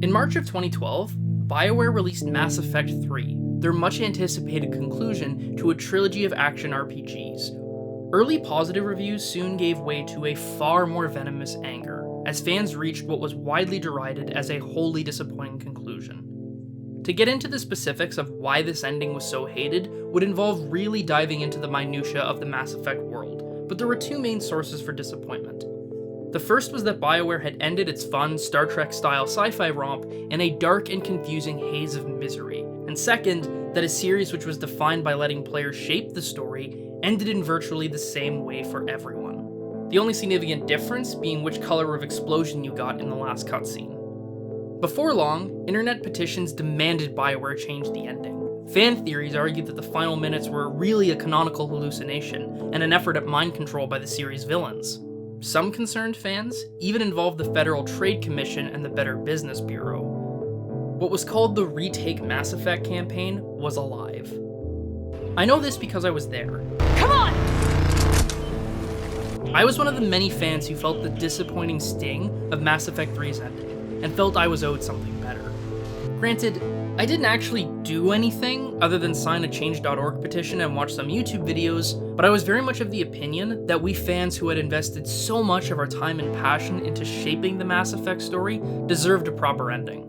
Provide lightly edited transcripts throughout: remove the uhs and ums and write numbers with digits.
In March of 2012, BioWare released Mass Effect 3, their much-anticipated conclusion to a trilogy of action RPGs. Early positive reviews soon gave way to a far more venomous anger, as fans reached what was widely derided as a wholly disappointing conclusion. To get into the specifics of why this ending was so hated would involve really diving into the minutiae of the Mass Effect world, but there were two main sources for disappointment. The first was that BioWare had ended its fun, Star Trek-style sci-fi romp in a dark and confusing haze of misery, and second, that a series which was defined by letting players shape the story ended in virtually the same way for everyone. The only significant difference being which color of explosion you got in the last cutscene. Before long, internet petitions demanded BioWare change the ending. Fan theories argued that the final minutes were really a canonical hallucination and an effort at mind control by the series' villains. Some concerned fans even involved the Federal Trade Commission and the Better Business Bureau. What was called the Retake Mass Effect campaign was alive. I know this because I was there. Come on! I was one of the many fans who felt the disappointing sting of Mass Effect 3's ending, and felt I was owed something better. Granted, I didn't actually do anything other than sign a change.org petition and watch some YouTube videos, but I was very much of the opinion that we fans who had invested so much of our time and passion into shaping the Mass Effect story deserved a proper ending.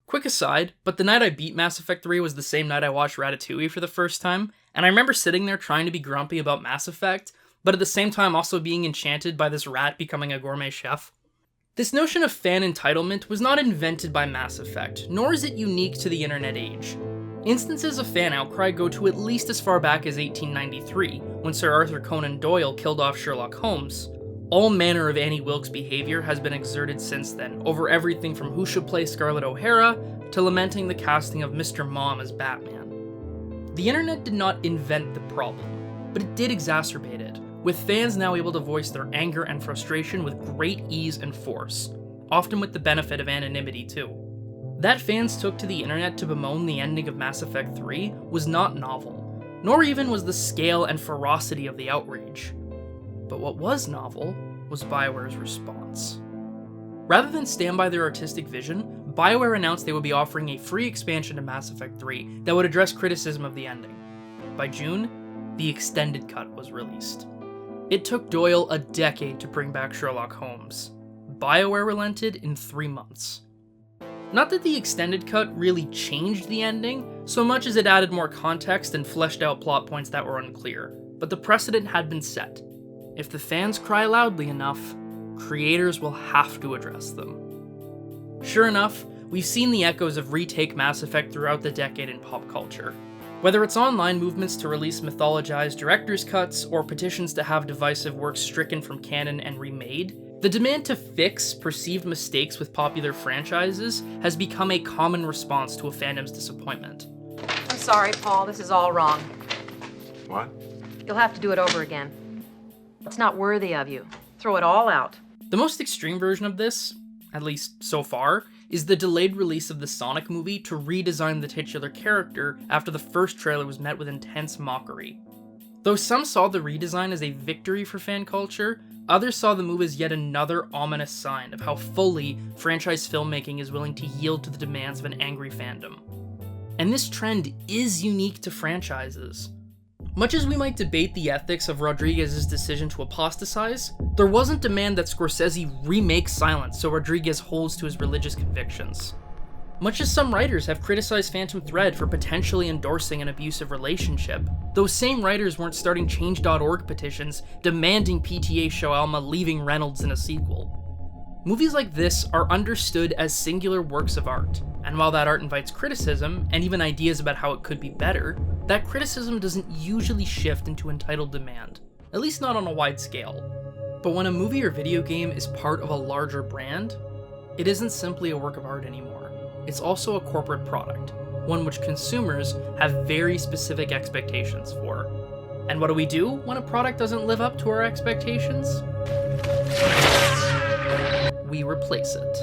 Quick aside, but the night I beat Mass Effect 3 was the same night I watched Ratatouille for the first time, and I remember sitting there trying to be grumpy about Mass Effect, but at the same time also being enchanted by this rat becoming a gourmet chef. This notion of fan entitlement was not invented by Mass Effect, nor is it unique to the internet age. Instances of fan outcry go to at least as far back as 1893, when Sir Arthur Conan Doyle killed off Sherlock Holmes. All manner of Annie Wilkes behavior has been exerted since then, over everything from who should play Scarlett O'Hara, to lamenting the casting of Mr. Mom as Batman. The internet did not invent the problem, but it did exacerbate it, with fans now able to voice their anger and frustration with great ease and force, often with the benefit of anonymity too. That fans took to the internet to bemoan the ending of Mass Effect 3 was not novel, nor even was the scale and ferocity of the outrage. But what was novel was BioWare's response. Rather than stand by their artistic vision, BioWare announced they would be offering a free expansion to Mass Effect 3 that would address criticism of the ending. By June, the extended cut was released. It took Doyle a decade to bring back Sherlock Holmes. BioWare relented in 3 months. Not that the extended cut really changed the ending, so much as it added more context and fleshed out plot points that were unclear, but the precedent had been set. If the fans cry loudly enough, creators will have to address them. Sure enough, we've seen the echoes of Retake Mass Effect throughout the decade in pop culture. Whether it's online movements to release mythologized director's cuts or petitions to have divisive works stricken from canon and remade, the demand to fix perceived mistakes with popular franchises has become a common response to a fandom's disappointment. I'm sorry, Paul, this is all wrong. What? You'll have to do it over again. It's not worthy of you. Throw it all out. The most extreme version of this, at least so far, is the delayed release of the Sonic movie to redesign the titular character after the first trailer was met with intense mockery. Though some saw the redesign as a victory for fan culture, others saw the move as yet another ominous sign of how fully franchise filmmaking is willing to yield to the demands of an angry fandom. And this trend is unique to franchises. Much as we might debate the ethics of Rodriguez's decision to apostatize, there wasn't demand that Scorsese remake Silence so Rodriguez holds to his religious convictions. Much as some writers have criticized Phantom Thread for potentially endorsing an abusive relationship, those same writers weren't starting change.org petitions demanding PTA show Alma leaving Reynolds in a sequel. Movies like this are understood as singular works of art, and while that art invites criticism, and even ideas about how it could be better, that criticism doesn't usually shift into entitled demand, at least not on a wide scale. But when a movie or video game is part of a larger brand, it isn't simply a work of art anymore. It's also a corporate product, one which consumers have very specific expectations for. And what do we do when a product doesn't live up to our expectations? We replace it.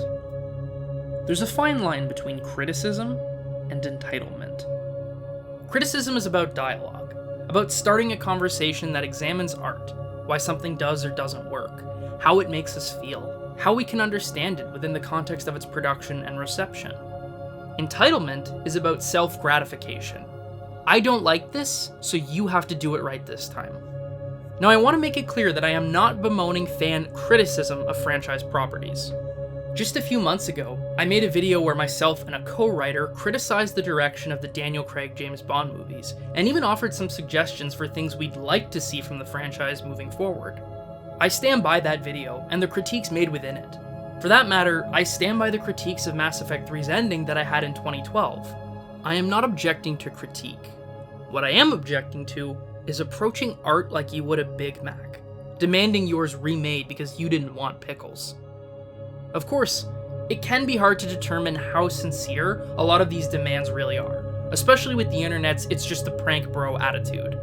There's a fine line between criticism and entitlement. Criticism is about dialogue, about starting a conversation that examines art, why something does or doesn't work, how it makes us feel, how we can understand it within the context of its production and reception. Entitlement is about self-gratification. I don't like this, so you have to do it right this time. Now, I want to make it clear that I am not bemoaning fan criticism of franchise properties. Just a few months ago, I made a video where myself and a co-writer criticized the direction of the Daniel Craig James Bond movies, and even offered some suggestions for things we'd like to see from the franchise moving forward. I stand by that video, and the critiques made within it. For that matter, I stand by the critiques of Mass Effect 3's ending that I had in 2012. I am not objecting to critique. What I am objecting to is approaching art like you would a Big Mac, demanding yours remade because you didn't want pickles. Of course, it can be hard to determine how sincere a lot of these demands really are, especially with the internet's "it's just a prank bro" attitude.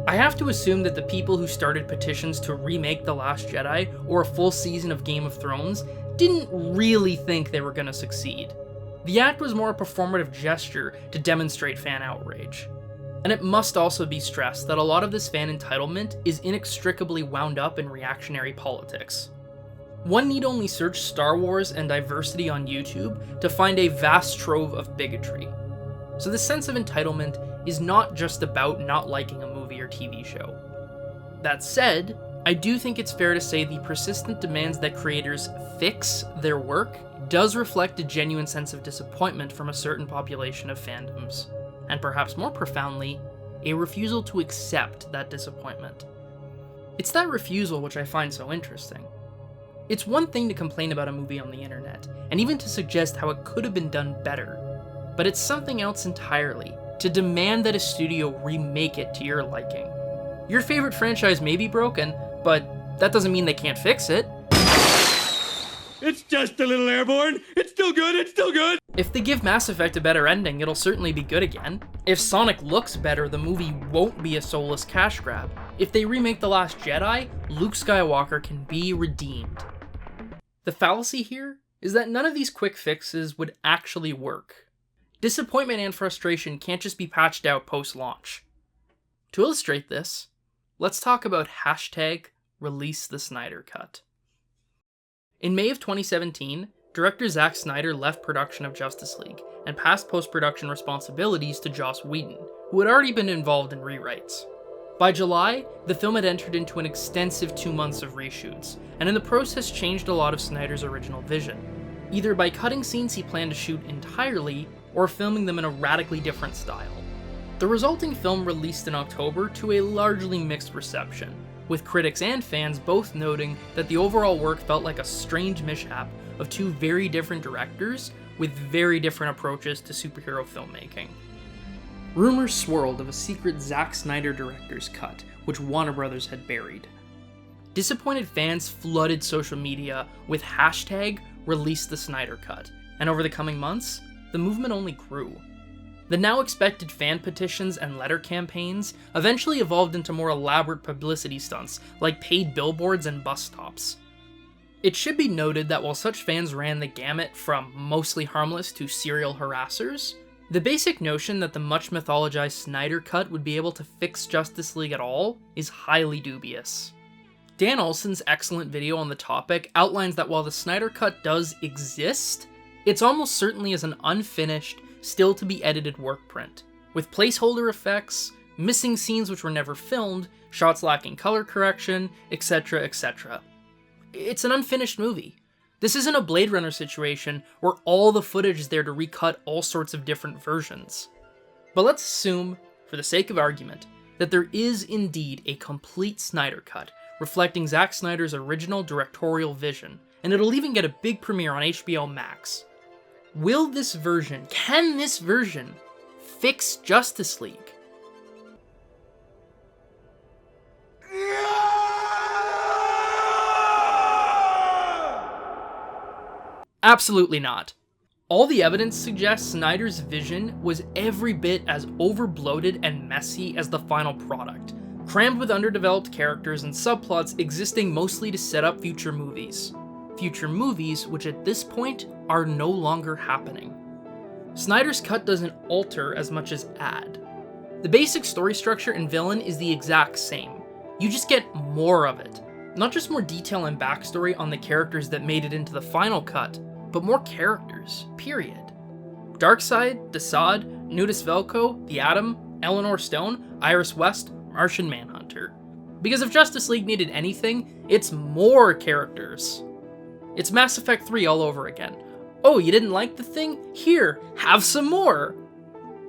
I have to assume that the people who started petitions to remake The Last Jedi or a full season of Game of Thrones didn't really think they were going to succeed. The act was more a performative gesture to demonstrate fan outrage. And it must also be stressed that a lot of this fan entitlement is inextricably wound up in reactionary politics. One need only search Star Wars and diversity on YouTube to find a vast trove of bigotry. So the sense of entitlement is not just about not liking a movie or TV show. That said, I do think it's fair to say the persistent demands that creators fix their work does reflect a genuine sense of disappointment from a certain population of fandoms, and perhaps more profoundly, a refusal to accept that disappointment. It's that refusal which I find so interesting. It's one thing to complain about a movie on the internet, and even to suggest how it could have been done better, but it's something else entirely to demand that a studio remake it to your liking. Your favorite franchise may be broken, but that doesn't mean they can't fix it. It's just a little airborne. It's still good. It's still good. If they give Mass Effect a better ending, it'll certainly be good again. If Sonic looks better, the movie won't be a soulless cash grab. If they remake The Last Jedi, Luke Skywalker can be redeemed. The fallacy here is that none of these quick fixes would actually work. Disappointment and frustration can't just be patched out post-launch. To illustrate this, let's talk about #Release the Snyder Cut. In May of 2017, director Zack Snyder left production of Justice League and passed post-production responsibilities to Joss Whedon, who had already been involved in rewrites. By July, the film had entered into an extensive 2 months of reshoots, and in the process changed a lot of Snyder's original vision, either by cutting scenes he planned to shoot entirely or filming them in a radically different style. The resulting film released in October to a largely mixed reception, with critics and fans both noting that the overall work felt like a strange mishap of two very different directors with very different approaches to superhero filmmaking. Rumors swirled of a secret Zack Snyder director's cut, which Warner Bros. Had buried. Disappointed fans flooded social media with #Release the Snyder Cut, and over the coming months, the movement only grew. The now expected fan petitions and letter campaigns eventually evolved into more elaborate publicity stunts, like paid billboards and bus stops. It should be noted that while such fans ran the gamut from mostly harmless to serial harassers, the basic notion that the much mythologized Snyder Cut would be able to fix Justice League at all is highly dubious. Dan Olson's excellent video on the topic outlines that while the Snyder Cut does exist, it's almost certainly as an unfinished, still to be edited work print, with placeholder effects, missing scenes which were never filmed, shots lacking color correction, etc., etc. It's an unfinished movie. This isn't a Blade Runner situation where all the footage is there to recut all sorts of different versions. But let's assume, for the sake of argument, that there is indeed a complete Snyder Cut reflecting Zack Snyder's original directorial vision, and it'll even get a big premiere on HBO Max. Can this version fix Justice League? Absolutely not. All the evidence suggests Snyder's vision was every bit as overbloated and messy as the final product, crammed with underdeveloped characters and subplots existing mostly to set up future movies. Future movies which at this point are no longer happening. Snyder's cut doesn't alter as much as add. The basic story structure and villain is the exact same. You just get more of it. Not just more detail and backstory on the characters that made it into the final cut, but more characters, period. Darkseid, Desaad, Nudis Velko, The Atom, Eleanor Stone, Iris West, Martian Manhunter. Because if Justice League needed anything, it's more characters. It's Mass Effect 3 all over again. Oh, you didn't like the thing? Here, have some more!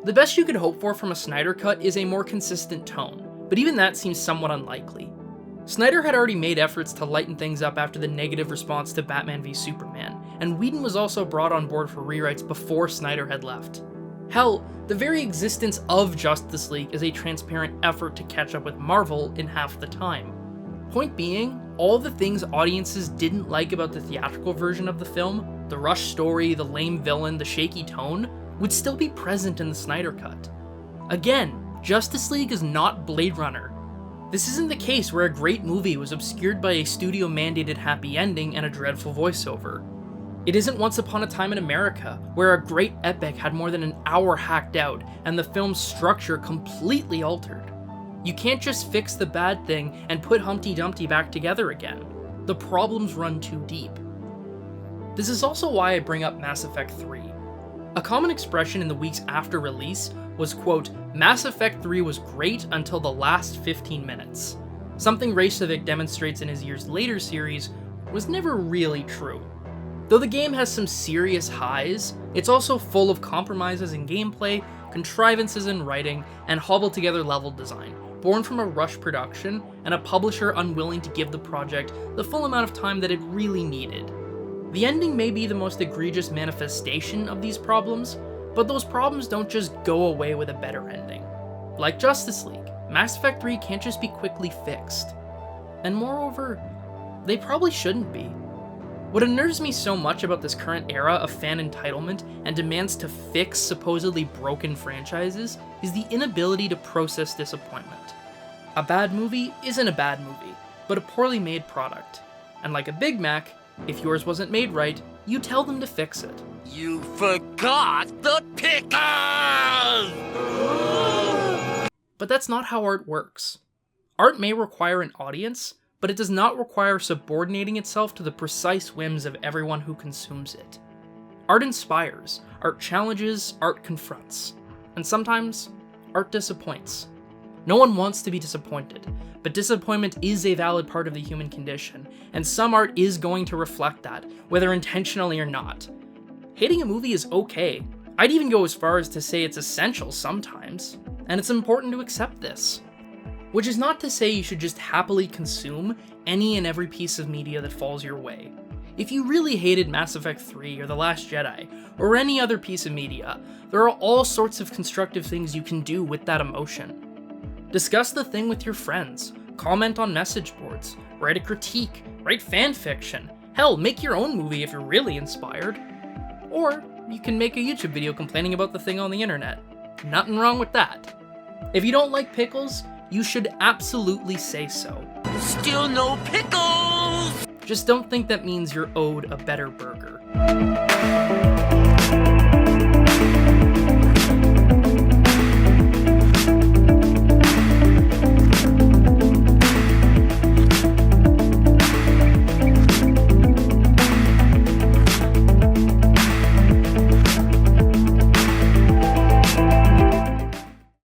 The best you could hope for from a Snyder Cut is a more consistent tone, but even that seems somewhat unlikely. Snyder had already made efforts to lighten things up after the negative response to Batman v Superman, and Whedon was also brought on board for rewrites before Snyder had left. Hell, the very existence of Justice League is a transparent effort to catch up with Marvel in half the time. Point being, all the things audiences didn't like about the theatrical version of the film, the rushed story, the lame villain, the shaky tone, would still be present in the Snyder Cut. Again, Justice League is not Blade Runner. This isn't the case where a great movie was obscured by a studio-mandated happy ending and a dreadful voiceover. It isn't Once Upon a Time in America, where a great epic had more than an hour hacked out and the film's structure completely altered. You can't just fix the bad thing and put Humpty Dumpty back together again. The problems run too deep. This is also why I bring up Mass Effect 3. A common expression in the weeks after release was, quote, Mass Effect 3 was great until the last 15 minutes. Something Reykjavik demonstrates in his years later series was never really true. Though the game has some serious highs, it's also full of compromises in gameplay, contrivances in writing, and hobbled together level design, born from a rush production and a publisher unwilling to give the project the full amount of time that it really needed. The ending may be the most egregious manifestation of these problems, but those problems don't just go away with a better ending. Like Justice League, Mass Effect 3 can't just be quickly fixed. And moreover, they probably shouldn't be. What unnerves me so much about this current era of fan entitlement and demands to fix supposedly broken franchises is the inability to process disappointment. A bad movie isn't a bad movie, but a poorly made product. And like a Big Mac, if yours wasn't made right, you tell them to fix it. You forgot the pickles! But that's not how art works. Art may require an audience, but it does not require subordinating itself to the precise whims of everyone who consumes it. Art inspires, art challenges, art confronts, and sometimes, art disappoints. No one wants to be disappointed, but disappointment is a valid part of the human condition, and some art is going to reflect that, whether intentionally or not. Hating a movie is okay. I'd even go as far as to say it's essential sometimes, and it's important to accept this. Which is not to say you should just happily consume any and every piece of media that falls your way. If you really hated Mass Effect 3 or The Last Jedi, or any other piece of media, there are all sorts of constructive things you can do with that emotion. Discuss the thing with your friends, comment on message boards, write a critique, write fan fiction, hell, make your own movie if you're really inspired. Or you can make a YouTube video complaining about the thing on the internet. Nothing wrong with that. If you don't like pickles, you should absolutely say so. Still no pickles! Just don't think that means you're owed a better burger.